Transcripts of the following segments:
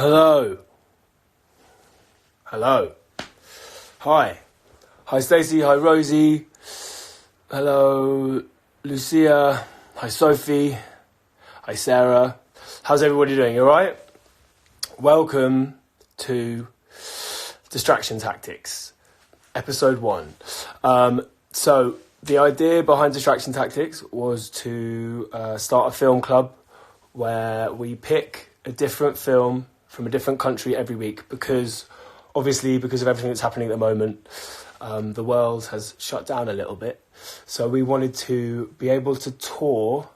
Hello. Hi. Hi, Stacey. Hi, Rosie. Hello, Lucia. Hi, Sophie. Hi, Sarah. How's everybody doing? You all right? Welcome to Distraction Tactics, episode 1. So the idea behind Distraction Tactics was to start a film club where we pick a different film from a different country every week because of everything that's happening at the moment, the world has shut down a little bit. So we wanted to be able to tour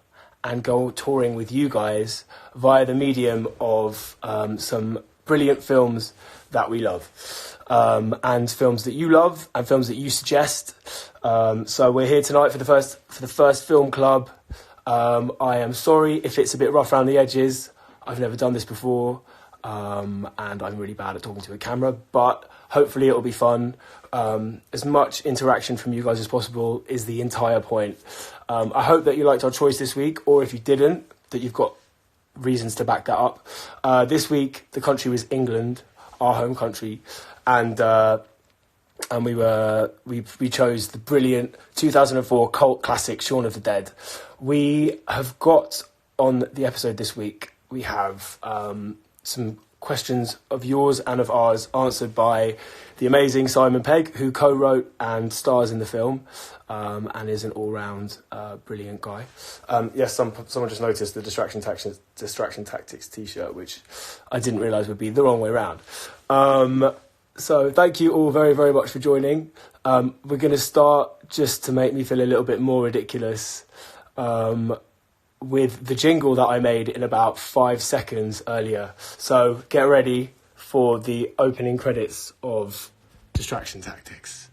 and go touring with you guys via the medium of some brilliant films that we love, and films that you love and films that you suggest. So we're here tonight for the first film club. I am sorry if it's a bit rough around the edges. I've never done this before. And I'm really bad at talking to a camera, but hopefully it'll be fun. As much interaction from you guys as possible is the entire point. I hope that you liked our choice this week, or if you didn't, that you've got reasons to back that up. This week, the country was England, our home country, and we chose the brilliant 2004 cult classic Shaun of the Dead. We have got on the episode this week, we have some questions of yours and of ours answered by the amazing Simon Pegg, who co-wrote and stars in the film, and is an all-round brilliant guy. Yes, someone just noticed the Distraction Tactics t-shirt, which I didn't realise would be the wrong way around. So thank you all very, very much for joining. We're going to start, just to make me feel a little bit more ridiculous, with the jingle that I made in about 5 seconds earlier. So get ready for the opening credits of Distraction Tactics.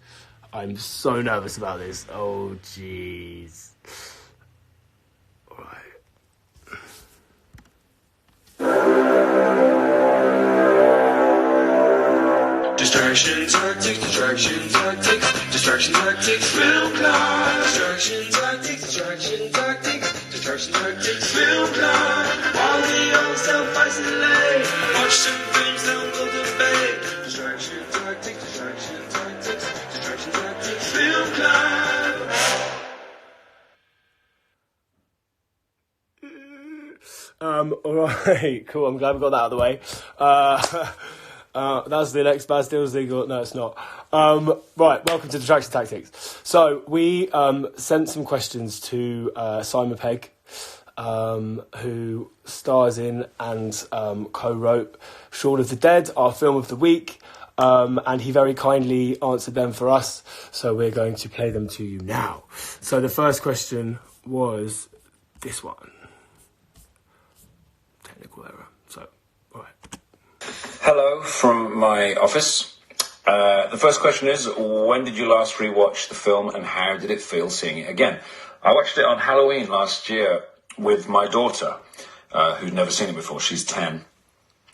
I'm so nervous about this. Oh, jeez. All right. Distraction Tactics, Distraction Tactics, Distraction Tactics, Film Club. Distraction Tactics, Distraction Tactics, Distraction Tactics, Film Club. While we all self-isolate, watch some films, then we'll debate. Distraction Tactics, Distraction Tactics, Distraction Tactics, Film Club. Alright, cool, I'm glad we got that out of the way. That's the next Bastille's legal. No, it's not. Right, welcome to Distraction Tactics. So we sent some questions to Simon Pegg, who stars in and co-wrote Shaun of the Dead, our film of the week, and he very kindly answered them for us. So we're going to play them to you now. So the first question was this one. Technical error. So, all right. Hello from my office. The first question is, when did you last rewatch the film and how did it feel seeing it again? I watched it on Halloween last year with my daughter, who'd never seen it before. She's 10,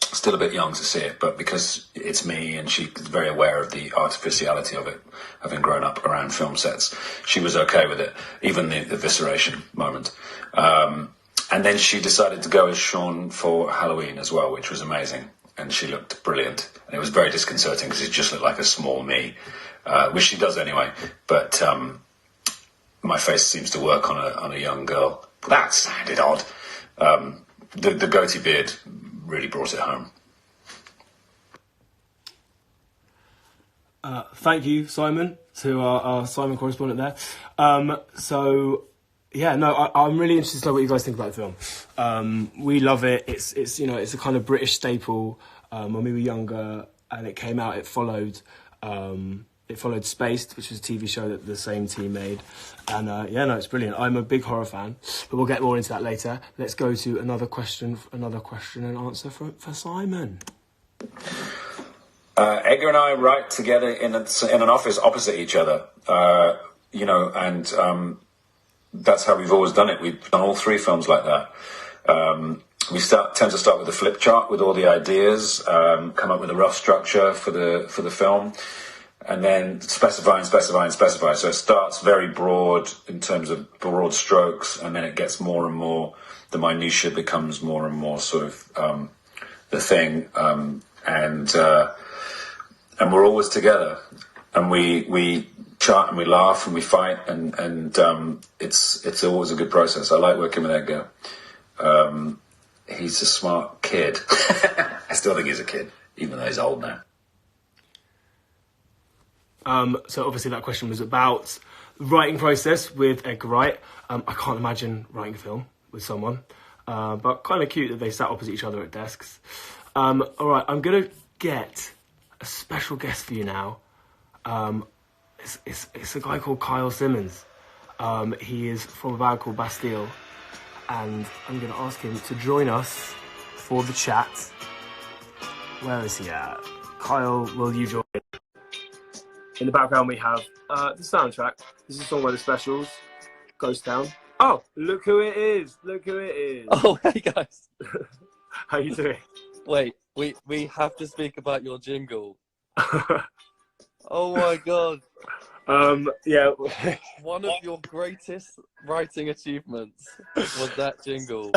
still a bit young to see it, but because it's me and she's very aware of the artificiality of it, having grown up around film sets, she was okay with it, even the evisceration moment. And then she decided to go as Shaun for Halloween as well, which was amazing. And she looked brilliant. And it was very disconcerting because it just looked like a small me, which she does anyway. But my face seems to work on a young girl. That sounded odd. The goatee beard really brought it home. Thank you, Simon, to our Simon correspondent there. Yeah, no, I'm really interested to know what you guys think about the film. We love it. It's it's a kind of British staple. When we were younger and it came out, it followed Spaced, which was a TV show that the same team made. And it's brilliant. I'm a big horror fan, but we'll get more into that later. Let's go to another question and answer for Simon. Edgar and I write together in an office opposite each other, and that's how we've always done it. We've done all 3 films like that. We tend to start with a flip chart with all the ideas, come up with a rough structure for the film, and then specify. So it starts very broad in terms of broad strokes, and then it gets more and more, the minutiae becomes more and more sort of the thing, and we're always together, and we chat and we laugh and we fight, and it's always a good process. I like working with Edgar. He's a smart kid. I still think he's a kid, even though he's old now. So obviously that question was about the writing process with Edgar Wright. I can't imagine writing a film with someone, but kind of cute that they sat opposite each other at desks. All right, I'm going to get a special guest for you now. It's a guy called Kyle Simmons. He is from a band called Bastille, and I'm going to ask him to join us for the chat. Where is he at? Kyle, will you join? In the background we have the soundtrack. This is a song by The Specials, Ghost Town. Oh, look who it is! Look who it is! Oh, hey guys! How you doing? Wait, we have to speak about your jingle. Oh my god! Yeah. One of your greatest writing achievements was that jingle.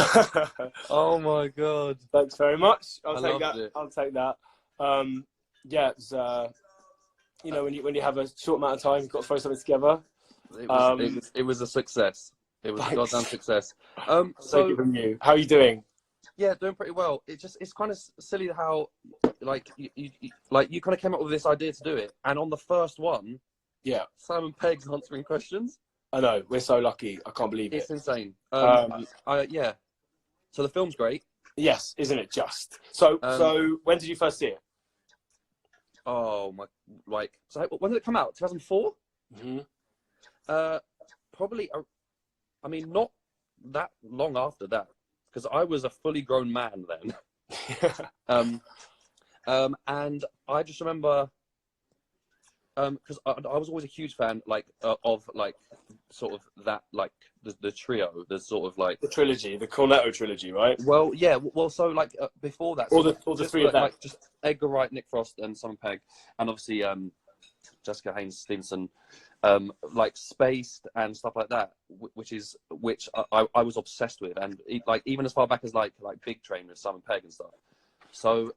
Oh my god! Thanks very much. I I'll take that. Yeah, it's, you know, when you have a short amount of time, you've got to throw something together. It was a success. It was a goddamn success. So from you. How are you doing? Yeah, doing pretty well. It's kind of silly how you kind of came up with this idea to do it, and on the first one, yeah, Simon Pegg's answering questions. I know, we're so lucky. I can't believe it. It's insane. Yeah. So the film's great. Yes, isn't it just? So when did you first see it? Oh my! So when did it come out? 2004. Mm-hmm. Probably. I mean, not that long after that, because I was a fully grown man then. And I just remember, because I was always a huge fan, of sort of that, the trio, the sort of the trilogy, the Cornetto trilogy, right? Well, yeah. Well, so before that, all the three of them, just Edgar Wright, Nick Frost, and Simon Pegg, and obviously Jessica Haynes Stevenson, Spaced and stuff like that, which I was obsessed with, and even as far back as like Big Train with Simon Pegg and stuff. So,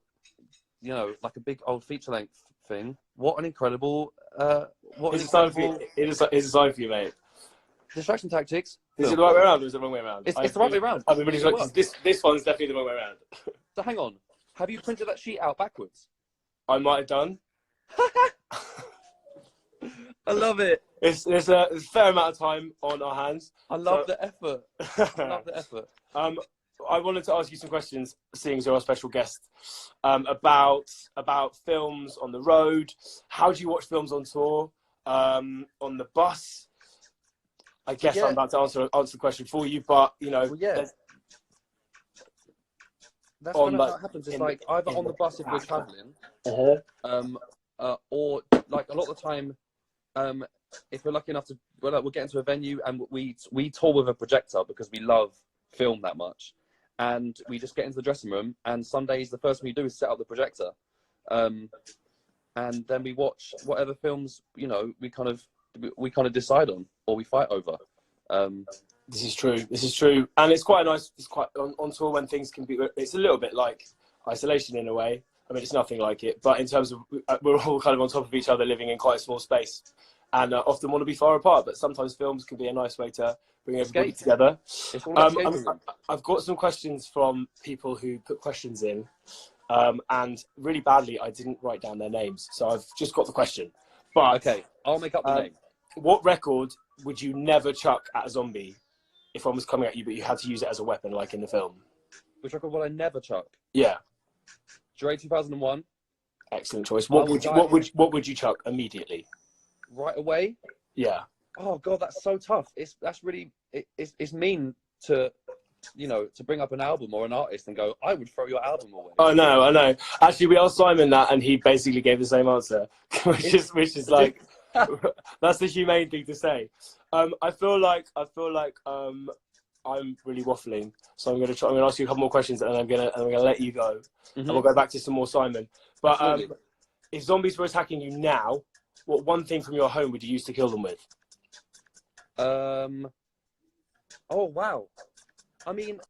you know, like a big old feature length thing. What an incredible! It is a sign for you, mate. Distraction Tactics. Is it the right way around or is it the wrong way around? It's the right way around. I mean, this one's definitely the wrong way around. So hang on, have you printed that sheet out backwards? I might have done. I love it. There's a fair amount of time on our hands. I love the effort. I love the effort. I wanted to ask you some questions, seeing as you're our special guest, about films on the road. How do you watch films on tour? On the bus? I guess I'm about to answer the question for you, but you know, that's kind of how it happens. It's either on the bus if we're traveling, or a lot of the time, if we're lucky enough to, we'll get into a venue and we tour with a projector because we love film that much, and we just get into the dressing room, and some days the first thing we do is set up the projector, and then we watch whatever films we kind of decide on or we fight over. This is true, and it's quite nice. It's quite on tour when things can be. It's a little bit like isolation in a way. I mean, it's nothing like it, but in terms of we're all kind of on top of each other, living in quite a small space, and often want to be far apart. But sometimes films can be a nice way to bring everybody together. I've got some questions from people who put questions in, and really badly, I didn't write down their names, so I've just got the question. But okay, I'll make up the name. What record would you never chuck at a zombie if one was coming at you, but you had to use it as a weapon, like in the film? Which record would I never chuck? Yeah. Dre 2001. Excellent choice. What would you chuck immediately? Right away? Yeah. Oh god, that's so tough. It's mean to to bring up an album or an artist and go, I would throw your album away. I know. Actually, we asked Simon that, and he basically gave the same answer, which is like that's the humane thing to say. I feel like I'm really waffling, so I'm going to ask you a couple more questions, and I'm gonna let you go, and we'll go back to some more Simon. But if zombies were attacking you now, what one thing from your home would you use to kill them with? Oh wow, I mean,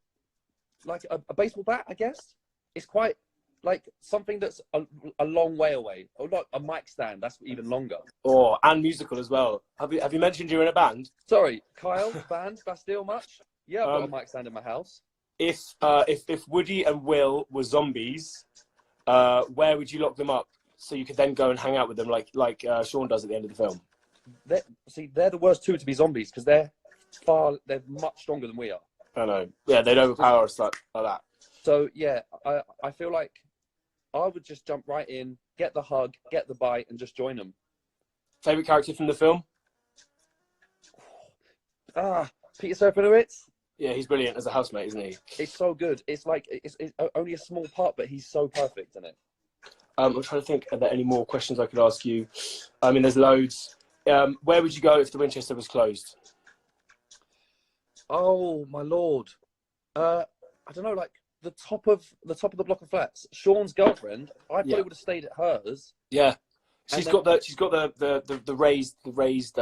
like a baseball bat, I guess. It's quite like something that's a long way away. Or not a mic stand, that's even longer. Or and musical as well. Have you mentioned you're in a band? Sorry, Kyle, band, Bastille much? Yeah, I've got a mic stand in my house. If Woody and Will were zombies, where would you lock them up so you could then go and hang out with them like Shaun does at the end of the film? They're the worst two to be zombies because they're much stronger than we are. I know. Yeah, they'd overpower us like that. So yeah, I feel like I would just jump right in, get the hug, get the bite, and just join them. Favorite character from the film? Peter Serafinowicz. Yeah, he's brilliant as a housemate, isn't he? It's so good. It's like it's only a small part, but he's so perfect in it. I'm trying to think, are there any more questions I could ask you? I mean, there's loads. Where would you go if the Winchester was closed? Oh my lord! I don't know, like the top of the block of flats. Shaun's girlfriend. I probably would have stayed at hers. Yeah, she's got the raised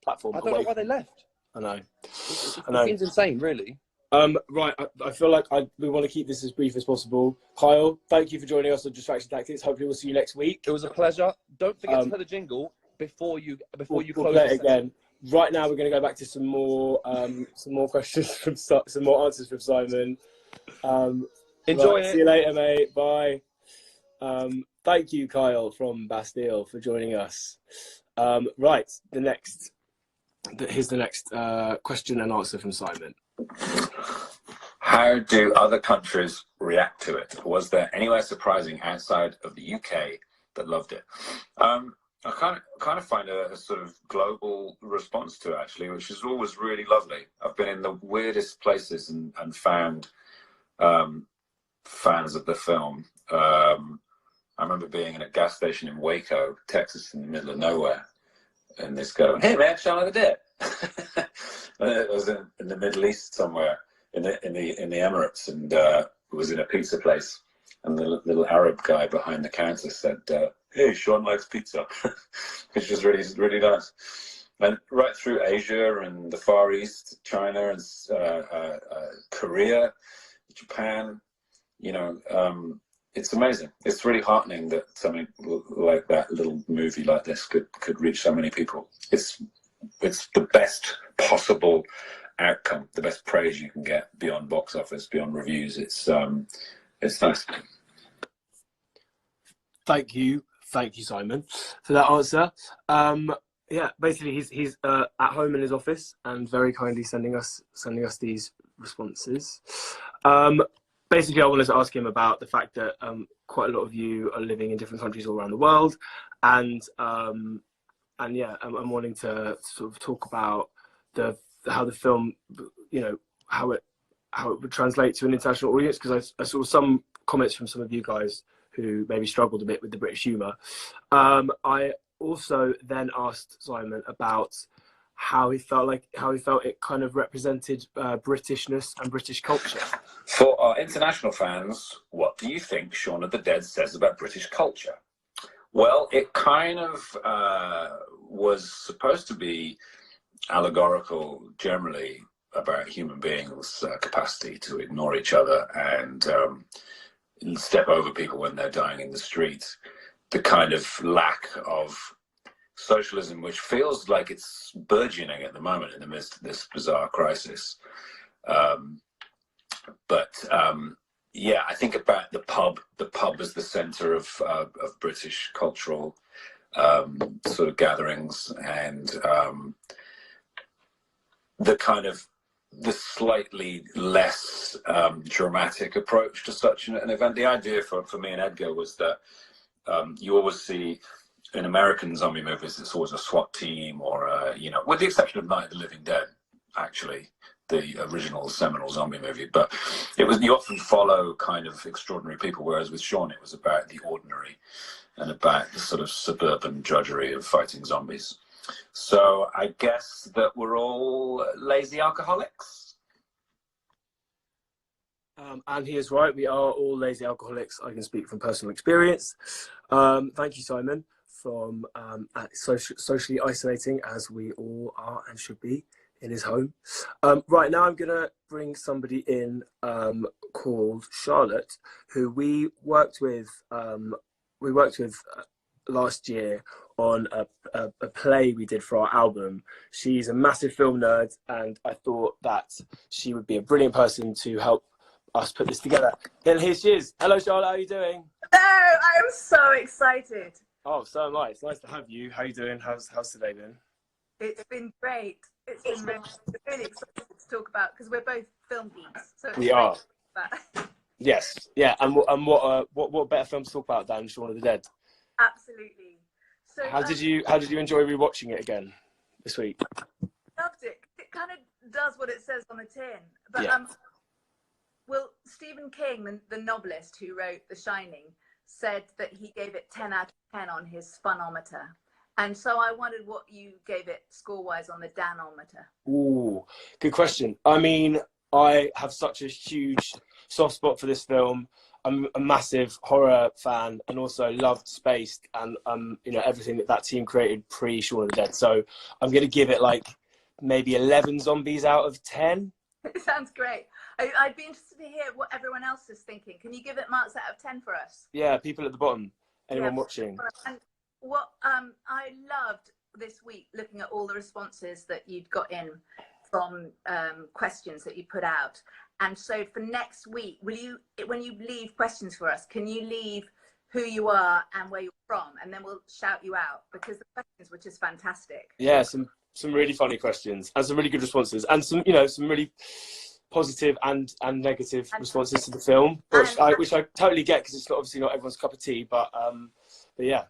platform. I don't know why they left. I know. It seems insane, really. Right, I feel like we want to keep this as brief as possible. Kyle, thank you for joining us on Distraction Tactics. Hopefully we'll see you next week. It was a pleasure. Don't forget to play the jingle before you close play it again. Right now we're going to go back to some more questions from some more answers from Simon. Enjoy it. See you later, mate. Bye. Thank you, Kyle from Bastille, for joining us. Right, here's the next question and answer from Simon. How do other countries react to it? Was there anywhere surprising outside of the UK that loved it? I kind of find a sort of global response to it, actually, which is always really lovely. I've been in the weirdest places and found fans of the film. I remember being in a gas station in Waco, Texas, in the middle of nowhere, and this guy went, "Hey man, Shaun of the Dead." It was in the Middle East somewhere, in the Emirates, and it was in a pizza place, and the little Arab guy behind the counter said, "Hey, Shaun likes pizza," which was really, really nice. And right through Asia and the Far East, China and Korea, Japan, it's amazing. It's really heartening that something like that, little movie like this, could reach so many people. It's the best possible outcome, the best praise you can get beyond box office, beyond reviews. It's nice. Thank you, Simon, for that answer. Yeah, basically he's at home in his office and very kindly sending us these responses. Basically, I wanted to ask him about the fact that quite a lot of you are living in different countries all around the world, and yeah, I'm wanting to sort of talk about how the film, how it would translate to an international audience, because I saw some comments from some of you guys who maybe struggled a bit with the British humour. I also then asked Simon about how he felt it kind of represented Britishness and British culture. For our international fans, what do you think Shaun of the Dead says about British culture? Well, it kind of was supposed to be allegorical generally about human beings' capacity to ignore each other and step over people when they're dying in the street. The kind of lack of socialism, which feels like it's burgeoning at the moment in the midst of this bizarre crisis. Yeah, I think about the pub as the centre of British cultural sort of gatherings, and the slightly less dramatic approach to such an event. The idea for me and Edgar was that you always see in American zombie movies, it's always a SWAT team or with the exception of Night of the Living Dead, actually, the original seminal zombie movie. But you often follow kind of extraordinary people, whereas with Shaun, it was about the ordinary and about the sort of suburban drudgery of fighting zombies. So I guess that we're all lazy alcoholics. And he is right. We are all lazy alcoholics. I can speak from personal experience. Thank you, Simon, from socially isolating, as we all are and should be in his home. Right now, I'm gonna bring somebody in called Charlotte, who we worked with. Last year on a play we did for our album. She's a massive film nerd, and I thought that she would be a brilliant person to help us put this together. And here she is. Hello, Charlotte. How are you doing? Hello, I am so excited. Oh, so am I. It's nice to have you. How are you doing? How's today been? It's been great. It's been really exciting to talk about because we're both film geeks. So it's We are. But... Yes. Yeah. And what better film to talk about than Shaun of the Dead? Absolutely. So How did you enjoy rewatching it again this week? Loved it. It kind of does what it says on the tin. But Yeah. well, Stephen King, the novelist who wrote The Shining, said that he gave it 10 out of 10 on his Funometer. And so I wondered what you gave it score-wise on the Danometer. Ooh, good question. I mean, I have such a huge soft spot for this film. I'm a massive horror fan, and also loved Spaced and everything that team created pre Shaun of the Dead. So I'm going to give it like maybe 11 zombies out of 10. It sounds great. I'd be interested to hear what everyone else is thinking. Can you give it marks out of 10 for us? Yeah, people at the bottom. Anyone watching? And what I loved this week, looking at all the responses that you'd got in from questions that you put out. And so for next week, when you leave questions for us, can you leave who you are and where you're from? And then we'll shout you out, because the questions were just fantastic. Yeah, some really funny questions and some really good responses, and some really positive and negative responses to the film, which I totally get, because it's obviously not everyone's cup of tea, but yeah.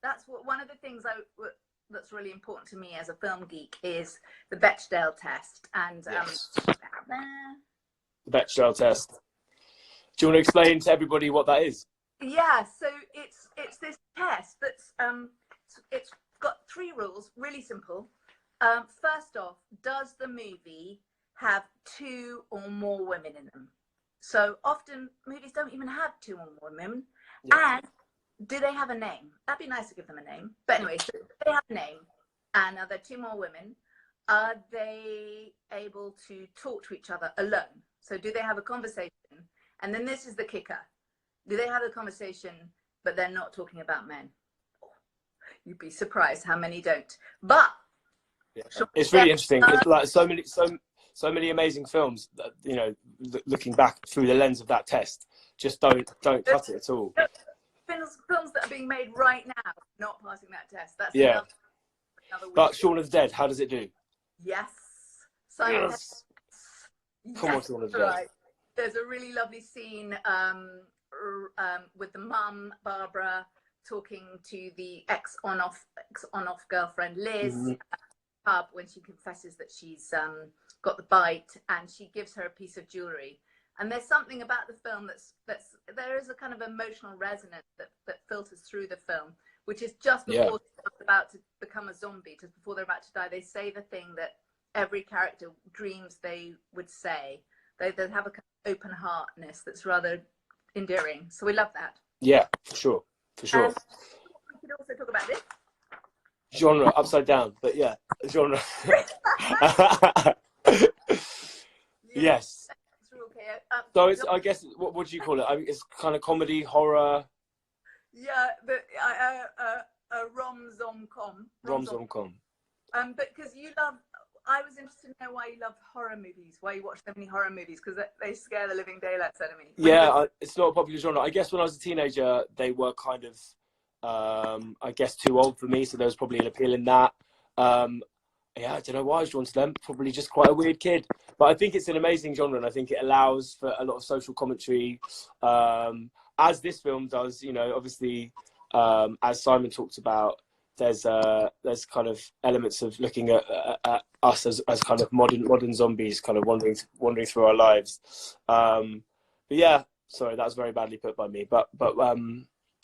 That's one of the things that's really important to me as a film geek is the Bechdel test. And yes. The Bechdel test. Do you want to explain to everybody what that is? Yeah, so it's this test that's it's got 3 rules, really simple. First off, does the movie have 2 or more women in them? So often movies don't even have 2 or more women. Yeah. And do they have a name? That'd be nice to give them a name. But anyway, so they have a name, and are there 2 more women? Are they able to talk to each other alone? So do they have a conversation? And then this is the kicker. Do they have a conversation, but they're not talking about men? You'd be surprised how many don't. But yeah, it's really interesting. It's like so many amazing films that, looking back through the lens of that test, just don't cut it at all. Films that are being made right now not passing that test. That's yeah. Another but Shaun of the Dead, how does it do? Yes. Simon Pegg. Come on, Shaun of the Dead. Right. There's a really lovely scene with the mum Barbara talking to the ex on off girlfriend Liz. Mm-hmm. Pub when she confesses that she's got the bite, and she gives her a piece of jewelry. And there's something about the film that's there is a kind of emotional resonance that filters through the film, which is just before they're about to become a zombie, just before they're about to die. They say the thing that every character dreams they would say. They have a kind of open heartness that's rather endearing. So we love that. Yeah, for sure. We could also talk about this. Genre, upside down, but yeah, genre. Yes. So it's, I guess, what would you call it? I mean, it's kind of comedy, horror. Yeah, but a rom-zom-com. Rom-zom-com. But because you love, I was interested to know why you love horror movies, why you watch so many horror movies, because they scare the living daylights out of me. Yeah, it's not a popular genre. I guess when I was a teenager, they were kind of, I guess, too old for me, so there was probably an appeal in that. Yeah, I don't know why I was drawn to them. Probably just quite a weird kid. But I think it's an amazing genre, and I think it allows for a lot of social commentary, as this film does. Obviously, as Simon talked about, there's kind of elements of looking at us as kind of modern zombies, kind of wandering through our lives. But yeah, sorry, that was very badly put by me. But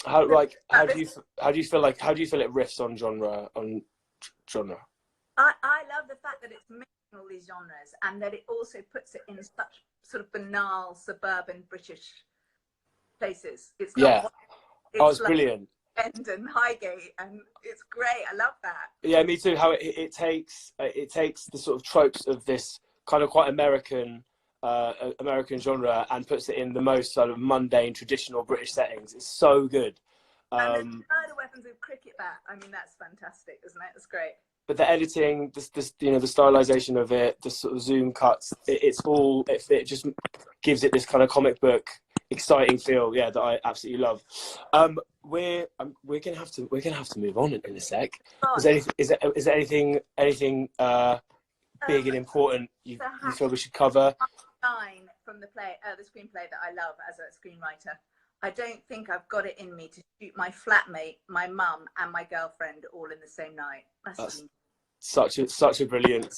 how do you feel it riffs on genre? I love the fact that it's mixing all these genres, and that it also puts it in such sort of banal suburban British places. It's not, it's brilliant. End and Highgate, and it's great. I love that. Yeah, me too. How it takes the sort of tropes of this kind of quite American genre and puts it in the most sort of mundane, traditional British settings. It's so good. And then the weapons of cricket bat. I mean, that's fantastic, isn't it? It's great. But the editing, the stylization of it, the sort of zoom cuts, it just gives it this kind of comic book exciting feel. Yeah, that I absolutely love. We're gonna have to move on in a sec. Is there anything big and important you feel we should cover? Line from the screenplay that I love as a screenwriter. I don't think I've got it in me to shoot my flatmate, my mum, and my girlfriend all in the same night. That's such a brilliant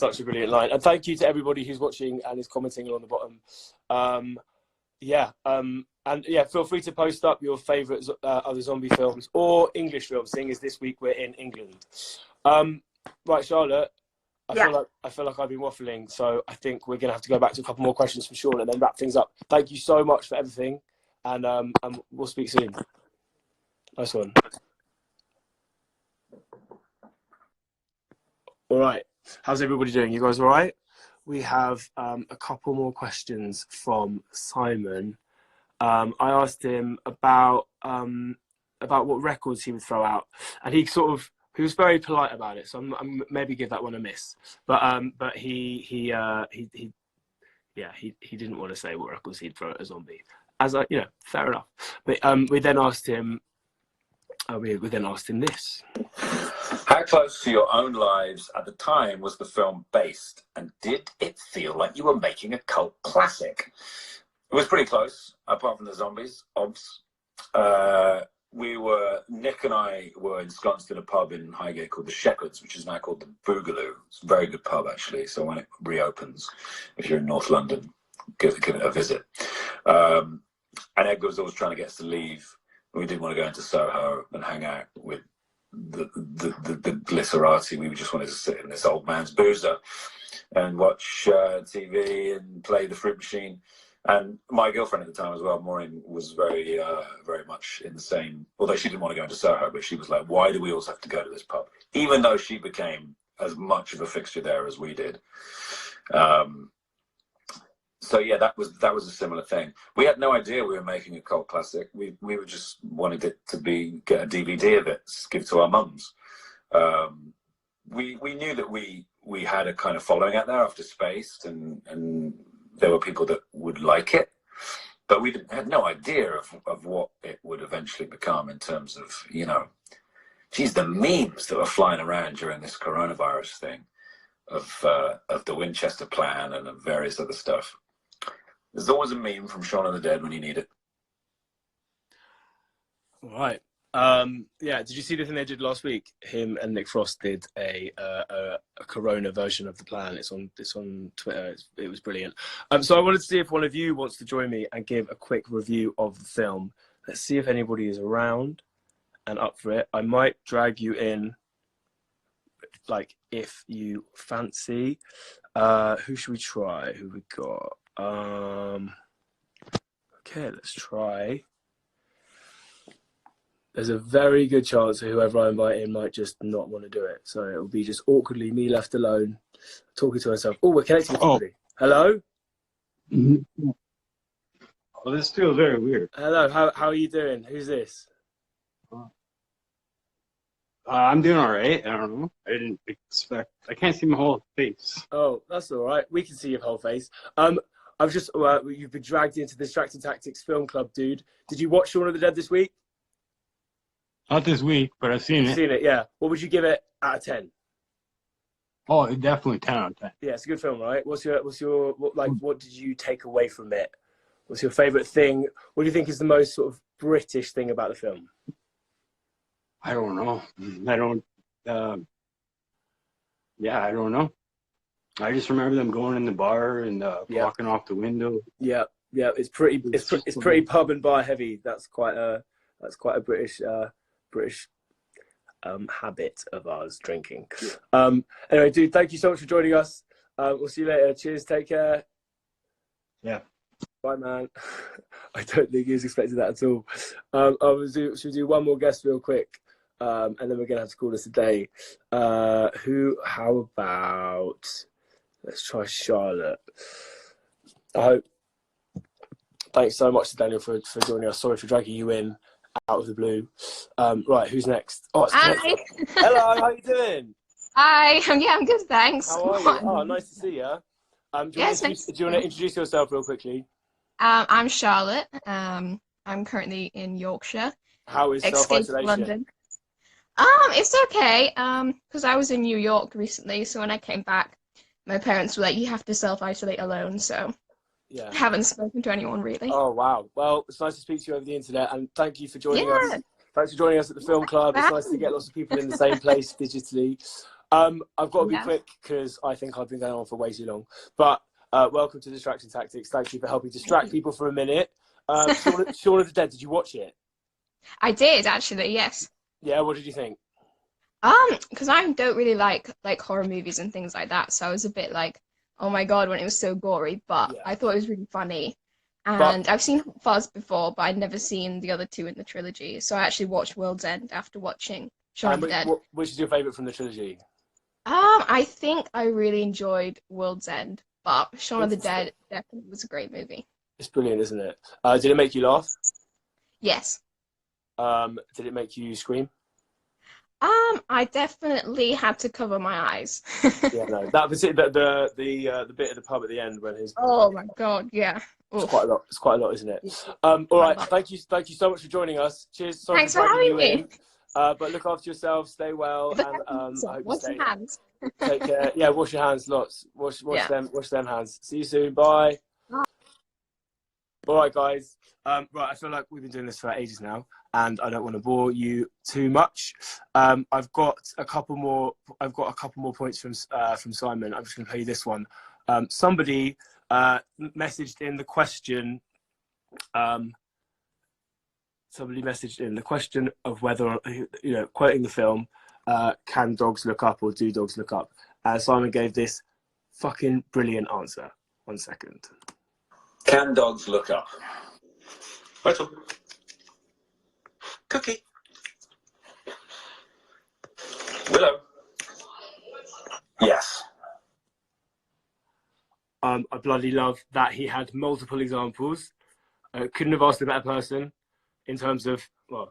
line. And thank you to everybody who's watching and is commenting along the bottom. And feel free to post up your favourite other zombie films or English films, seeing as this week we're in England. Right, Charlotte, I feel like I've been waffling, so I think we're going to have to go back to a couple more questions from Shaun and then wrap things up. Thank you so much for everything, and we'll speak soon. Nice one. All right, how's everybody doing? You guys all right? We have a couple more questions from Simon. I asked him about what records he would throw out, and he was very polite about it. So I'm maybe give that one a miss. But he didn't want to say what records he'd throw at a zombie. Fair enough. But we then asked him this. How close to your own lives at the time was the film based, and did it feel like you were making a cult classic? It was pretty close, apart from the zombies, obs. Nick and I were ensconced in a pub in Highgate called the Shepherds, which is now called the Boogaloo. It's a very good pub, actually. So when it reopens, if you're in North London, give it a visit. And Edgar was always trying to get us to leave. We didn't want to go into Soho and hang out with the glitterati. We just wanted to sit in this old man's boozer and watch TV and play the fruit machine. And my girlfriend at the time as well, Maureen, was very much in the same, although she didn't want to go into Soho, but she was like, why do we always have to go to this pub? Even though she became as much of a fixture there as we did. So yeah, that was a similar thing. We had no idea we were making a cult classic. We were just wanted it to get a DVD of it, give to our mums. We knew that we had a kind of following out there after Spaced, and there were people that would like it, but we had no idea of what it would eventually become in terms of, the memes that were flying around during this coronavirus thing of the Winchester plan and of various other stuff. There's always a meme from Shaun of the Dead when you need it. All right. Did you see the thing they did last week? Him and Nick Frost did a Corona version of the plan. It's on Twitter. It was brilliant. So I wanted to see if one of you wants to join me and give a quick review of the film. Let's see if anybody is around and up for it. I might drag you in, like, if you fancy. Who should we try? Who we got? Okay, let's try. There's a very good chance that whoever I invite in might just not want to do it. So it'll be just awkwardly me left alone, talking to myself. Oh, we're connecting with somebody. Hello? Mm-hmm. Well, this feels very weird. Hello, how are you doing? Who's this? I'm doing all right. I don't know. I didn't expect. I can't see my whole face. Oh, that's all right. We can see your whole face. I've just you've been dragged into the Distracted Tactics Film Club, dude. Did you watch Shaun of the Dead this week? Not this week, but I've seen it. Seen it, yeah. What would you give it out of 10? Oh, definitely 10 out of 10. Yeah, it's a good film, right? What did you take away from it? What's your favourite thing? What do you think is the most sort of British thing about the film? I don't know. I don't know. I just remember them going in the bar and blocking off the window. Yeah, it's pretty pub and bar heavy. That's quite a British habit of ours, drinking. Anyway, dude, thank you so much for joining us. We'll see you later. Cheers. Take care. Yeah. Bye, man. I don't think he was expecting that at all. Should we do one more guest real quick? And then we're going to have to call this a day. How about, let's try Charlotte. Thanks so much to Daniel for joining us. Sorry for dragging you in out of the blue. Right, who's next? Oh, it's Hi. Hello, how you doing? Hi. Yeah, I'm good, thanks. How are you? Oh, nice to see you. Do you want to introduce yourself real quickly? I'm Charlotte. I'm currently in Yorkshire. How is Escaped self-isolation? London. It's okay. Because I was in New York recently, so when I came back, my parents were like, "You have to self-isolate alone." So yeah, I haven't spoken to anyone really. Oh wow. Well, it's nice to speak to you over the internet, and thank you for joining us. Thanks for joining us at the film club. It's nice to get lots of people in the same place digitally. I've got to be quick because I think I've been going on for way too long. But welcome to Distraction Tactics. Thank you for helping distract people for a minute. Shaun of the Dead, did you watch it? I did actually, yes. Yeah, what did you think? Because I don't really like horror movies and things like that, so I was a bit like, oh my god, when it was so gory. But I thought it was really funny. And I've seen Fuzz before, but I'd never seen the other two in the trilogy. So I actually watched World's End after watching Shaun of the Dead. Which is your favourite from the trilogy? I think I really enjoyed World's End, but Shaun of the Dead definitely was a great movie. It's brilliant, isn't it? Did it make you laugh? Yes. Did it make you scream? I definitely had to cover my eyes. Yeah, no. That was it. The bit at the pub at the end when his. Oh my god, yeah. It's quite a lot. It's quite a lot, isn't it? All right. Thank you so much for joining us. Cheers. Sorry Thanks for having me. But look after yourself. Stay well, and I hope you stay. Hands. Take care. Yeah, wash your hands lots. Wash them hands. See you soon. Bye. All right, guys. Right, I feel like we've been doing this for ages now, and I don't want to bore you too much. I've got a couple more points from Simon. I'm just going to play you this one. Somebody messaged in the question. Somebody messaged in the question of whether, quoting the film, can dogs look up or do dogs look up? Simon gave this fucking brilliant answer. 1 second. Can dogs look up? Little. Cookie. Willow. Yes. I bloody love that he had multiple examples. Couldn't have asked a better person in terms of, so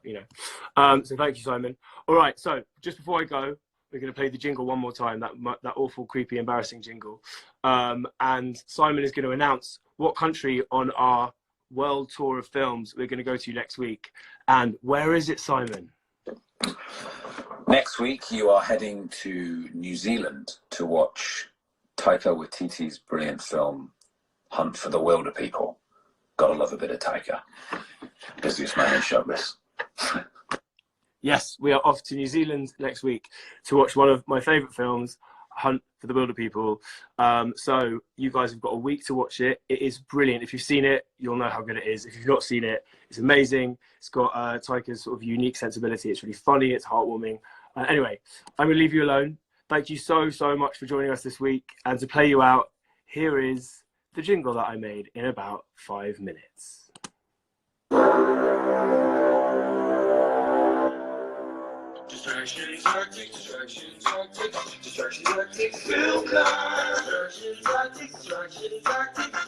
thank you, Simon. All right, so just before I go, we're going to play the jingle one more time, that awful, creepy, embarrassing jingle. And Simon is going to announce what country on our world tour of films we're going to go to next week. And where is it, Simon? Next week, you are heading to New Zealand to watch Taika Waititi's brilliant film, Hunt for the Wilder People. Gotta love a bit of Taika. Businessman and showbiz. Yes, we are off to New Zealand next week to watch one of my favourite films, Hunt for the Wilder People. So you guys have got a week to watch it. It is brilliant. If you've seen it, you'll know how good it is. If you've not seen it, it's amazing. It's got Taika's sort of unique sensibility. It's really funny. It's heartwarming. Anyway, I'm going to leave you alone. Thank you so much for joining us this week. And to play you out, here is the jingle that I made in about 5 minutes. Distraction tactics, film class. Distraction tactics.